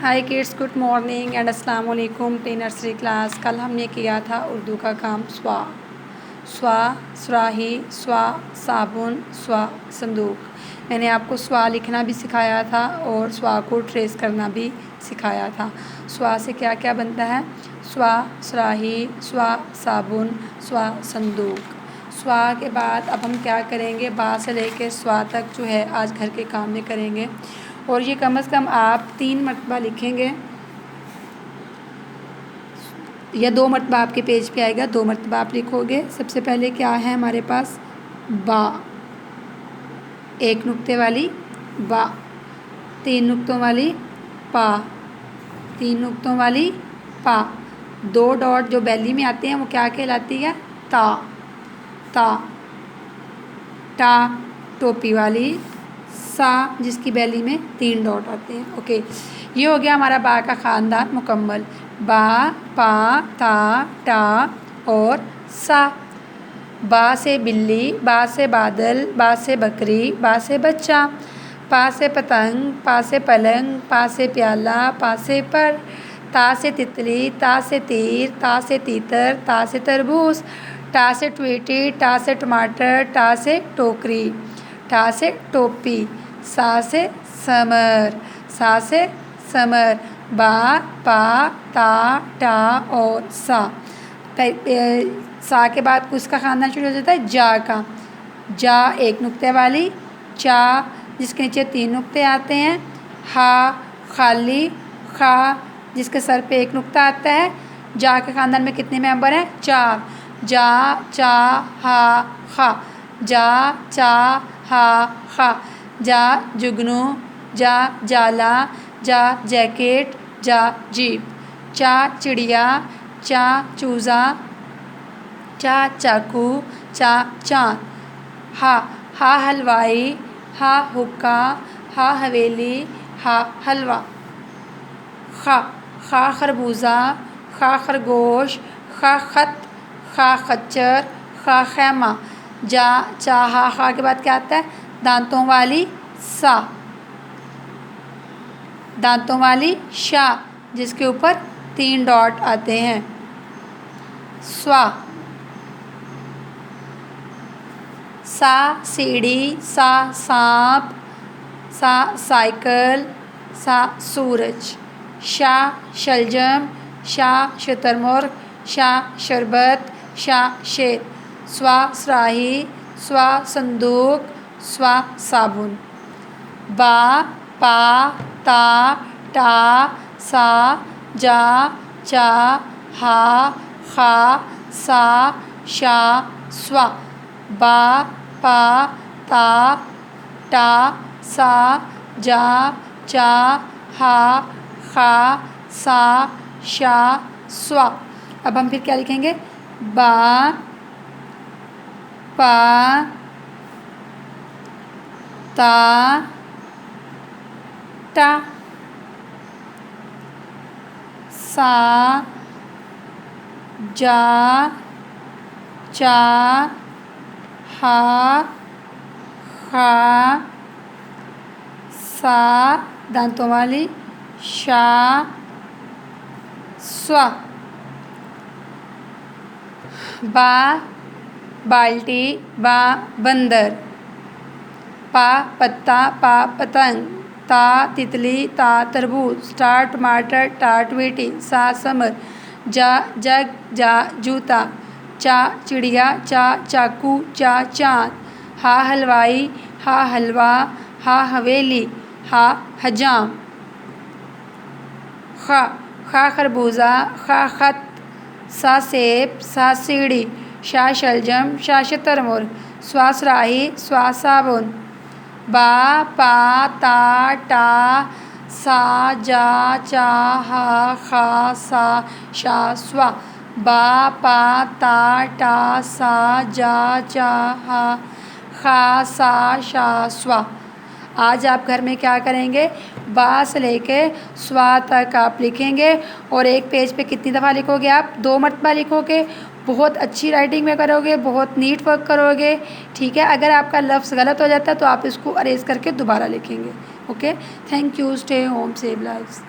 Hi kids, good morning and अस्सलाम वालेकुम। Pre nursery class. कल हमने किया था उर्दू का काम स्वा, सुराही, स्वा साबुन, स्वा संदूक। मैंने आपको स्वा लिखना भी सिखाया था और स्वा को ट्रेस करना भी सिखाया था। स्वा से क्या क्या बनता है? स्वा सुराही, स्वा साबुन, स्वा संदूक। स्वा के बाद अब हम क्या करेंगे, बा से लेके स्वा तक जो है आज घर के काम में करेंगे और ये कम से कम आप 3 मरतबा लिखेंगे या 2 मरतबा आपके पेज पे आएगा, 2 मरतबा आप लिखोगे। सबसे पहले क्या है हमारे पास? बा, 1 नुक्ते वाली बा, 3 नुक्तों वाली पा, 3 नुक्तों वाली पा, 2 डॉट जो बैली में आते हैं वो क्या कहलाती है? ता, ता, टा, टोपी वाली, सा जिसकी बैली में 3 डॉट आते हैं। ओके, ये हो गया हमारा बा का ख़ानदान मुकम्मल। बा, पा, ता, टा और सा। बा से बिल्ली, बा से बादल, बा से बकरी, बा से बच्चा, पा से पतंग, पा से पलंग, पा से प्याला, पा से पर, ता से तितली, ता से तीर, ता से तीतर, ता से तरबूज, टा से ट्वीटी, टा से टमाटर, टा से टोकरी, टा से टोपी, सा से समर, सा से समर। बा, पा, ता, टा और सा। सा के बाद उसका खानदान शुरू हो जाता है जा का। जा 1 नुक्ते वाली, चा जिसके नीचे 3 नुक्ते आते हैं, हा खाली, खा जिसके सर पे 1 नुक्ता आता है। जा के ख़ानदान में कितने मेंबर हैं? 4। जा, चा, हा, खा, जा, चा, हा, खा, जा जुगनू, जा जाला, जा जैकेट, जा जीप, चा चिड़िया, चा चूज़ा, चा चाकू, चा चाँद, हा हलवाई, हा हुक्का, हा हवेली, हा हलवा, खा खरबूजा, खा खरगोश, खा खत, खा खच्चर, खा खैमा। जा चाहा, खा के बाद क्या आता है? दांतों वाली सा, दांतों वाली शा जिसके ऊपर 3 डॉट आते हैं। स्वा, सा सीढ़ी, सा सांप, सा साइकिल, सा सूरज, शा शलजम, शा शुतुरमुर्ग, शा शरबत, शा शेर, स्वा सुराही, स्वा संदूक, स्वा साबुन। बा, पा, ता, टा, सा, जा, चा, हा, खा, सा, शा, स्वा। बा, पा, ता, टा, सा, जा, चा, हा, खा, सा, शा, स्वा। अब हम फिर क्या लिखेंगे? बा, पा, ता, टा, सा, जा, चा, हा, खा, सा दांतों वाली, शा, स्वा। बा बाल्टी, बा बंदर, पा पत्ता, पा पतंग, ता तितली, ता तरबूज, टा टमाटर, टा ट्वीटी, सा समर, जा जग, जा जूता, चा चिड़िया, चा चाकू, चा चाँद, हा हलवाई, हा हलवा, हा हवेली, हा हजाम, खा खरबूजा, खा खत, सा सेब, सा सीढ़ी, शा शलजम, शा शुतुरमुर्ग, स्वा सुराही, स्वा साबुन। बा, पा, ता, टा, सा, जा, चा, हा, खा, सा, शा, स्वा। बा, पा, ता, टा, सा, जा, चा, हा, खा, सा, शा, स्वा। आज आप घर में क्या करेंगे? बा से लेके स्वा तक आप लिखेंगे और एक पेज पे कितनी दफ़ा लिखोगे आप? 2 मरतबा लिखोगे। बहुत अच्छी राइटिंग में करोगे, बहुत नीट वर्क करोगे, ठीक है। अगर आपका लफ्ज़ गलत हो जाता है तो आप इसको अरेज करके दोबारा लिखेंगे। Okay, thank you, stay home, save lives.